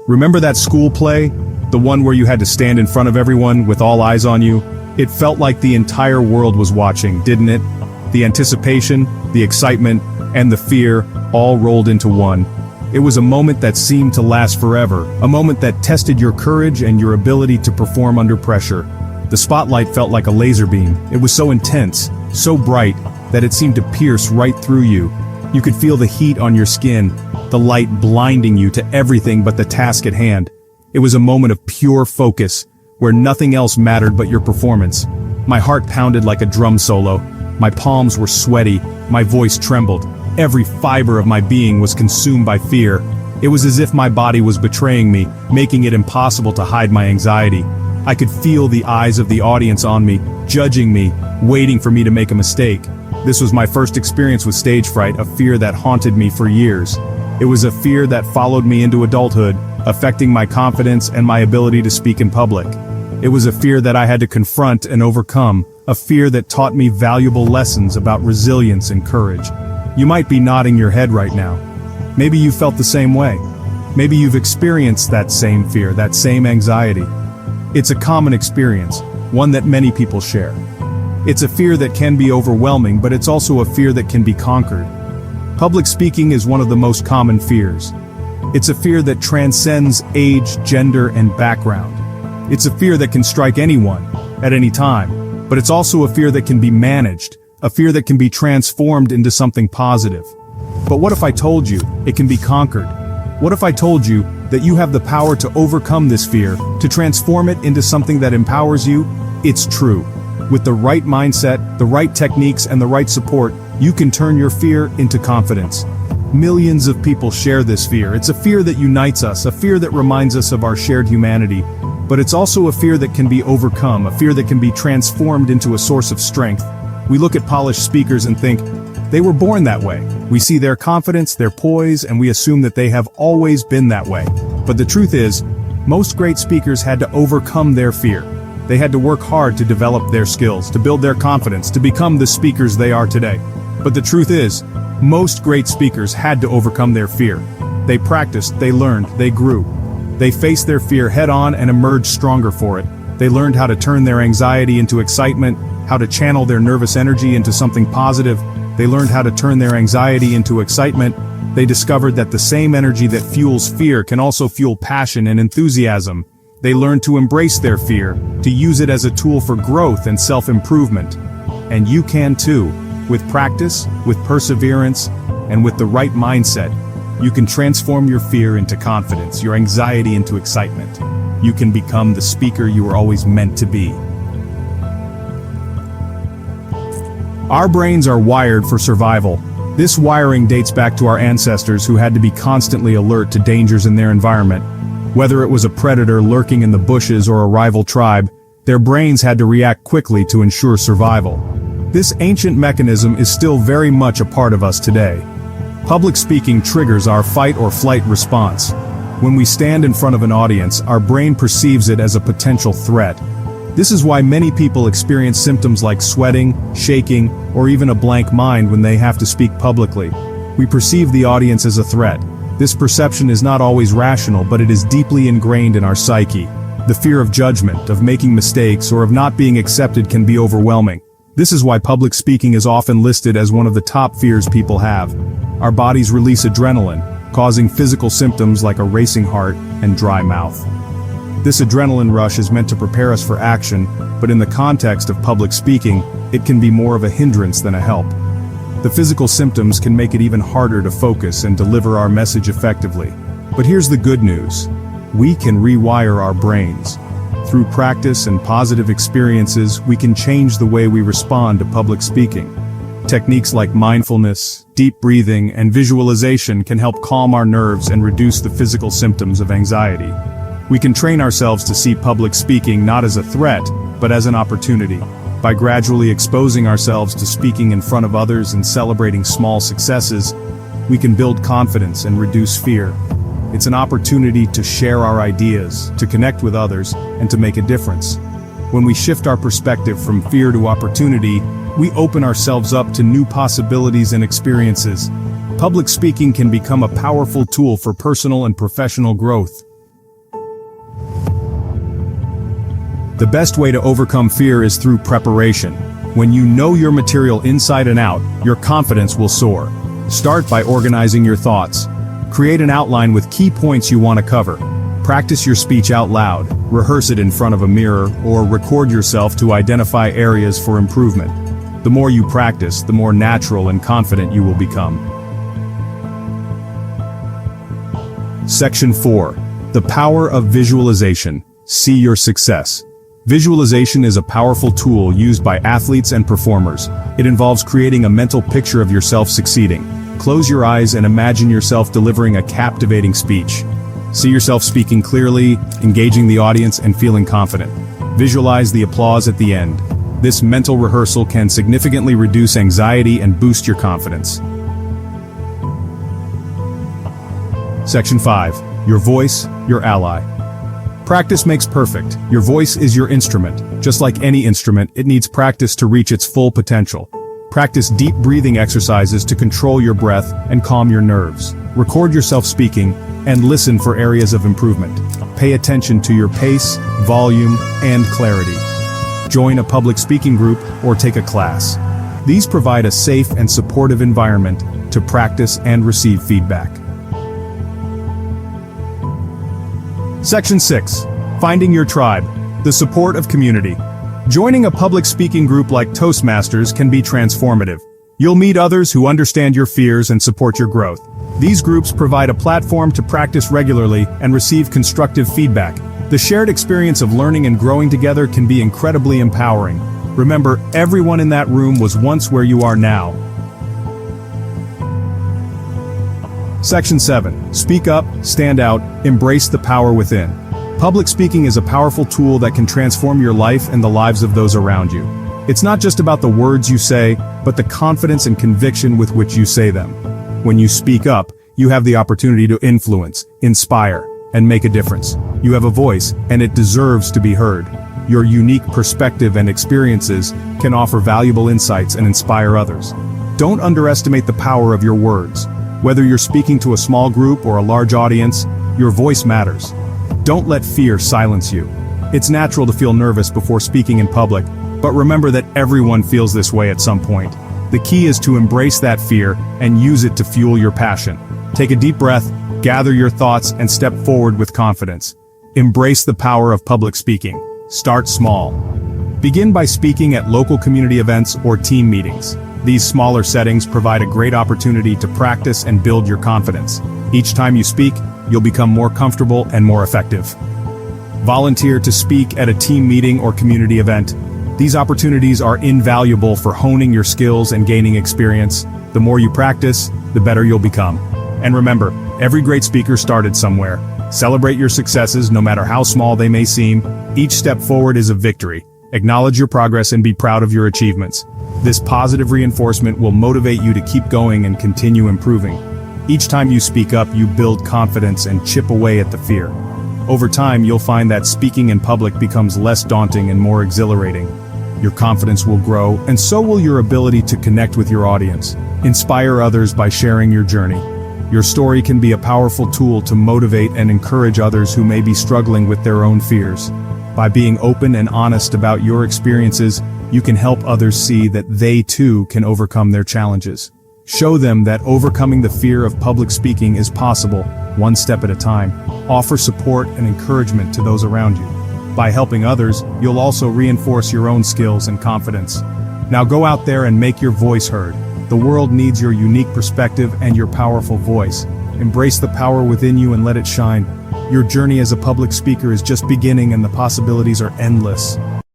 Remember that school play? The one where you had to stand in front of everyone with all eyes on you? It felt like the entire world was watching, didn't it? The anticipation, the excitement, and the fear all rolled into one. It was a moment that seemed to last forever, a moment that tested your courage and your ability to perform under pressure. The spotlight felt like a laser beam. It was so intense, so bright, that it seemed to pierce right through you. You could feel the heat on your skin, the light blinding you to everything but the task at hand. It was a moment of pure focus, where nothing else mattered but your performance. My heart pounded like a drum solo. My palms were sweaty, my voice trembled. Every fiber of my being was consumed by fear. It was as if my body was betraying me, making it impossible to hide my anxiety. I could feel the eyes of the audience on me, judging me, waiting for me to make a mistake. This was my first experience with stage fright, a fear that haunted me for years. It was a fear that followed me into adulthood, affecting my confidence and my ability to speak in public. It was a fear that I had to confront and overcome, a fear that taught me valuable lessons about resilience and courage. You might be nodding your head right now. Maybe you felt the same way. Maybe you've experienced that same fear, that same anxiety. It's a common experience, one that many people share. It's a fear that can be overwhelming, but it's also a fear that can be conquered. Public speaking is one of the most common fears. It's a fear that transcends age, gender, and background. It's a fear that can strike anyone, at any time, but it's also a fear that can be managed, a fear that can be transformed into something positive. But what if I told you it can be conquered? What if I told you that you have the power to overcome this fear, to transform it into something that empowers you? It's true. With the right mindset, the right techniques, and the right support, you can turn your fear into confidence. Millions of people share this fear. It's a fear that unites us, a fear that reminds us of our shared humanity. But it's also a fear that can be overcome, a fear that can be transformed into a source of strength. We look at polished speakers and think, they were born that way. We see their confidence, their poise, and we assume that they have always been that way. But the truth is, most great speakers had to overcome their fear. They had to work hard to develop their skills, to build their confidence, to become the speakers they are today. But the truth is, most great speakers had to overcome their fear. They practiced, they learned, they grew. They faced their fear head-on and emerged stronger for it. They learned how to turn their anxiety into excitement, how to channel their nervous energy into something positive. They learned how to turn their anxiety into excitement. They discovered that the same energy that fuels fear can also fuel passion and enthusiasm. They learned to embrace their fear, to use it as a tool for growth and self-improvement. And you can too. With practice, with perseverance, and with the right mindset, you can transform your fear into confidence, your anxiety into excitement. You can become the speaker you were always meant to be. Our brains are wired for survival. This wiring dates back to our ancestors who had to be constantly alert to dangers in their environment. Whether it was a predator lurking in the bushes or a rival tribe, their brains had to react quickly to ensure survival. This ancient mechanism is still very much a part of us today. Public speaking triggers our fight or flight response. When we stand in front of an audience, our brain perceives it as a potential threat. This is why many people experience symptoms like sweating, shaking, or even a blank mind when they have to speak publicly. We perceive the audience as a threat. This perception is not always rational, but it is deeply ingrained in our psyche. The fear of judgment, of making mistakes, or of not being accepted can be overwhelming. This is why public speaking is often listed as one of the top fears people have. Our bodies release adrenaline, causing physical symptoms like a racing heart and dry mouth. This adrenaline rush is meant to prepare us for action, but in the context of public speaking, it can be more of a hindrance than a help. The physical symptoms can make it even harder to focus and deliver our message effectively. But here's the good news. We can rewire our brains. Through practice and positive experiences, we can change the way we respond to public speaking. Techniques like mindfulness, deep breathing, and visualization can help calm our nerves and reduce the physical symptoms of anxiety. We can train ourselves to see public speaking not as a threat, but as an opportunity. By gradually exposing ourselves to speaking in front of others and celebrating small successes, we can build confidence and reduce fear. It's an opportunity to share our ideas, to connect with others, and to make a difference. When we shift our perspective from fear to opportunity, we open ourselves up to new possibilities and experiences. Public speaking can become a powerful tool for personal and professional growth. The best way to overcome fear is through preparation. When you know your material inside and out, your confidence will soar. Start by organizing your thoughts. Create an outline with key points you want to cover. Practice your speech out loud, rehearse it in front of a mirror, or record yourself to identify areas for improvement. The more you practice, the more natural and confident you will become. Section 4. The power of visualization. See your success. Visualization is a powerful tool used by athletes and performers. It involves creating a mental picture of yourself succeeding. Close your eyes and imagine yourself delivering a captivating speech. See yourself speaking clearly, engaging the audience, and feeling confident. Visualize the applause at the end. This mental rehearsal can significantly reduce anxiety and boost your confidence. Section 5. Your voice, your ally. Practice makes perfect. Your voice is your instrument. Just like any instrument, it needs practice to reach its full potential. Practice deep breathing exercises to control your breath and calm your nerves. Record yourself speaking and listen for areas of improvement. Pay attention to your pace, volume, and clarity. Join a public speaking group or take a class. These provide a safe and supportive environment to practice and receive feedback. Section 6. Finding your tribe. The support of community. Joining a public speaking group like Toastmasters can be transformative. You'll meet others who understand your fears and support your growth. These groups provide a platform to practice regularly and receive constructive feedback. The shared experience of learning and growing together can be incredibly empowering. Remember, everyone in that room was once where you are now. Section 7. Speak up, stand out, embrace the power within. Public speaking is a powerful tool that can transform your life and the lives of those around you. It's not just about the words you say, but the confidence and conviction with which you say them. When you speak up, you have the opportunity to influence, inspire, and make a difference. You have a voice, and it deserves to be heard. Your unique perspective and experiences can offer valuable insights and inspire others. Don't underestimate the power of your words. Whether you're speaking to a small group or a large audience, your voice matters. Don't let fear silence you. It's natural to feel nervous before speaking in public, but remember that everyone feels this way at some point. The key is to embrace that fear and use it to fuel your passion. Take a deep breath, gather your thoughts, and step forward with confidence. Embrace the power of public speaking. Start small. Begin by speaking at local community events or team meetings. These smaller settings provide a great opportunity to practice and build your confidence. Each time you speak, you'll become more comfortable and more effective. Volunteer to speak at a team meeting or community event. These opportunities are invaluable for honing your skills and gaining experience. The more you practice, the better you'll become. And remember, every great speaker started somewhere. Celebrate your successes, no matter how small they may seem. Each step forward is a victory. Acknowledge your progress and be proud of your achievements. This positive reinforcement will motivate you to keep going and continue improving. Each time you speak up, you build confidence and chip away at the fear. Over time, you'll find that speaking in public becomes less daunting and more exhilarating. Your confidence will grow, and so will your ability to connect with your audience. Inspire others by sharing your journey. Your story can be a powerful tool to motivate and encourage others who may be struggling with their own fears. By being open and honest about your experiences, you can help others see that they too can overcome their challenges. Show them that overcoming the fear of public speaking is possible, one step at a time. Offer support and encouragement to those around you. By helping others, you'll also reinforce your own skills and confidence. Now go out there and make your voice heard. The world needs your unique perspective and your powerful voice. Embrace the power within you and let it shine. Your journey as a public speaker is just beginning, and the possibilities are endless.